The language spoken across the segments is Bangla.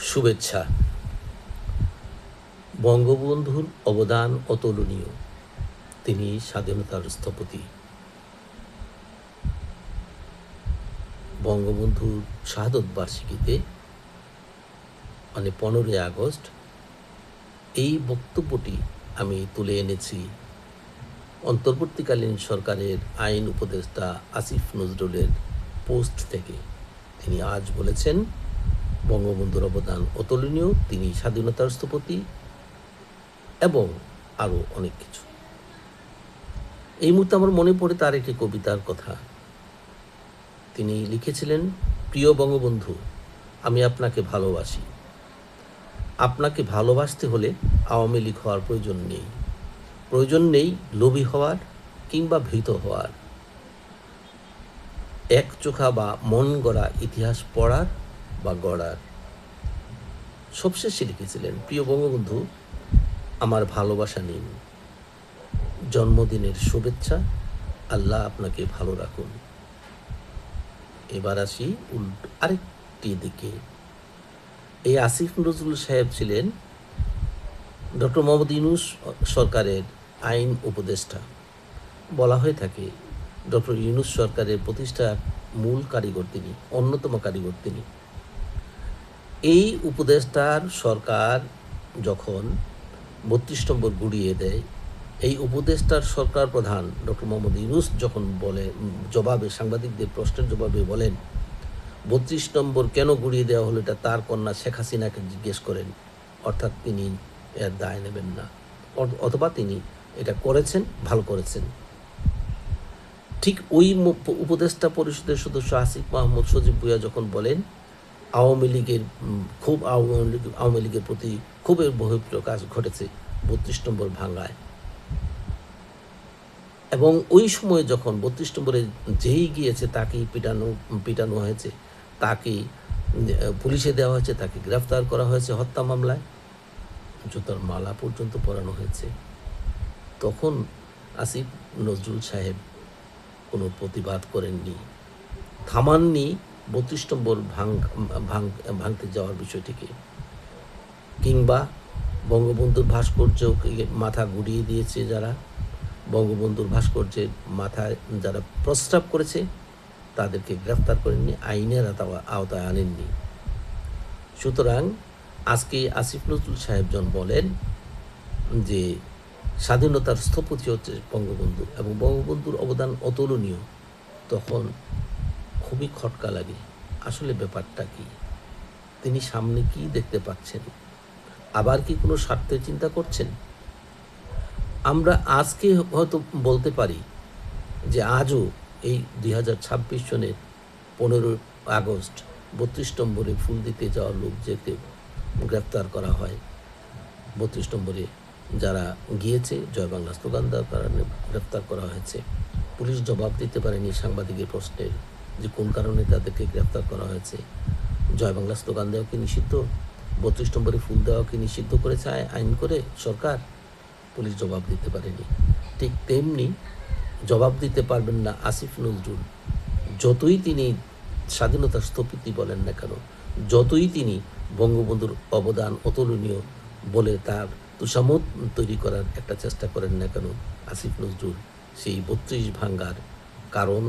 শুভেচ্ছা। বঙ্গবন্ধুর অবদান অতুলনীয়। তিনি স্বাধীনতার স্থপতি। বঙ্গবন্ধুর শাহাদত বার্ষিকীতে 15ই আগস্ট এই বক্তব্যটি আমি তুলে এনেছি অন্তর্বর্তীকালীন সরকারের আইন উপদেষ্টা আসিফ নজরুলের পোস্ট থেকে। তিনি আজ বলেছেন, বঙ্গবন্ধুর অবদান অতুলনীয়, তিনি স্বাধীনতার স্থপতি এবং আরও অনেক কিছু। এই মুহূর্তে আমার মনে পড়ে তার একটি কবিতার কথা। তিনি লিখেছিলেন, প্রিয় বঙ্গবন্ধু, আমি আপনাকে ভালোবাসি। আপনাকে ভালোবাসতে হলে আওয়ামী লীগ হওয়ার প্রয়োজন নেই লোভী হওয়ার কিংবা ভীত হওয়ার, এক চোখা বা মন গড়া ইতিহাস পড়ার বা গড়ার। সবশেষে লিখেছিলেন, প্রিয় বঙ্গবন্ধু, আমার ভালোবাসা নিন, জন্মদিনের শুভেচ্ছা, আল্লাহ আপনাকে ভালো রাখুন। এবার আসি আরেকটি দিকে। এই আসিফ নজরুল সাহেব ছিলেন ডক্টর মোহাম্মদ ইউনূস সরকারের আইন উপদেষ্টা। বলা হয়ে থাকে ডক্টর ইউনূস সরকারের প্রতিষ্ঠার মূল কারিগর তিনি, অন্যতম কারিগর তিনি। এই উপদেষ্টার সরকার যখন 32 নম্বর গুড়িয়ে দেয়, এই উপদেষ্টার সরকার প্রধান ডক্টর মোহাম্মদ ইউনূস যখন সাংবাদিকদের প্রশ্নের জবাবে বলেন 32 নম্বর কেন গুড়িয়ে দেওয়া হলো, এটা তার কন্যা শেখ হাসিনাকে জিজ্ঞেস করেন, অর্থাৎ তিনি এর দায় নেবেন না, অথবা তিনি এটা করেছেন, ভালো করেছেন। ঠিক ওই উপদেষ্টা পরিষদের সদস্য আসিফ মাহমুদ সজীব ভুঁইয়া যখন বলেন আওয়ামী লীগের প্রতি ক্ষোভের বহিঃপ্রকাশ ঘটেছে 32 নম্বর ভাঙ্গায়, এবং ওই সময় যখন 32 নম্বরে যেই গিয়েছে তাকেই পিটানো হয়েছে, তাকে পুলিশে দেওয়া হয়েছে, তাকে গ্রেফতার করা হয়েছে হত্যা মামলায়, জুতার মালা পর্যন্ত পরানো হয়েছে, তখন আসিফ নজরুল সাহেব কোনো প্রতিবাদ করেননি, থামাননি 32 নম্বর ভাঙতে যাওয়ার বিষয়টিকে, কিংবা বঙ্গবন্ধুর ভাস্কর্যকে মাথা গুড়িয়ে দিয়েছে যারা, বঙ্গবন্ধুর ভাস্কর্যের মাথায় যারা প্রস্রাব করেছে তাদেরকে গ্রেফতার করেননি, আইনের আওতায় আনেননি। সুতরাং আজকে আসিফ নজরুল সাহেবজন বলেন যে স্বাধীনতার স্থপতি হচ্ছে বঙ্গবন্ধু এবং বঙ্গবন্ধুর অবদান অতুলনীয়, তখন খুবই খটকা লাগে। আসলে ব্যাপারটা কি? তিনি সামনে কি দেখতে পাচ্ছেন? আবার কি কোনো স্বার্থের চিন্তা করছেন? আমরা আজকে হয়তো বলতে পারি যে আজও এই 2026 সনের 15 আগস্ট 32 নম্বরে ফুল দিতে যাওয়া লোক যেতে গ্রেফতার করা হয়, 32 নম্বরে যারা গিয়েছে জয় বাংলা স্লোগান দেওয়ার কারণে গ্রেফতার করা হয়েছে। পুলিশ জবাব দিতে পারেনি সাংবাদিকের প্রশ্নের যে কোন কারণে তাদেরকে গ্রেফতার করা হয়েছে। জয় বাংলা স্লোগান দেওয়া কি নিষিদ্ধ? 32 নম্বরে ফুল দেওয়া কি নিষিদ্ধ করেছে আইন করে সরকার? পুলিশ জবাব দিতে পারেনি। ঠিক তেমনি জবাব দিতে পারবেন না আসিফ নজরুল, যতই তিনি স্বাধীনতার স্থপতি বলেন না কেন, যতই তিনি বঙ্গবন্ধুর অবদান অতুলনীয় বলে তার তুষামত তৈরি করার একটা চেষ্টা করেন না কেন, আসিফ নজরুল সেই 32 ভাঙ্গার কারণ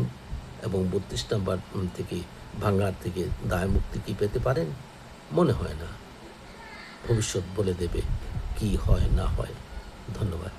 এবং 32 নাম্বার থেকে ভাঙ্গার থেকে দায় মুক্তি কি পেতে পারেন? মনে হয় না। ভবিষ্যৎ বলে দেবে কি হয় না হয়। ধন্যবাদ।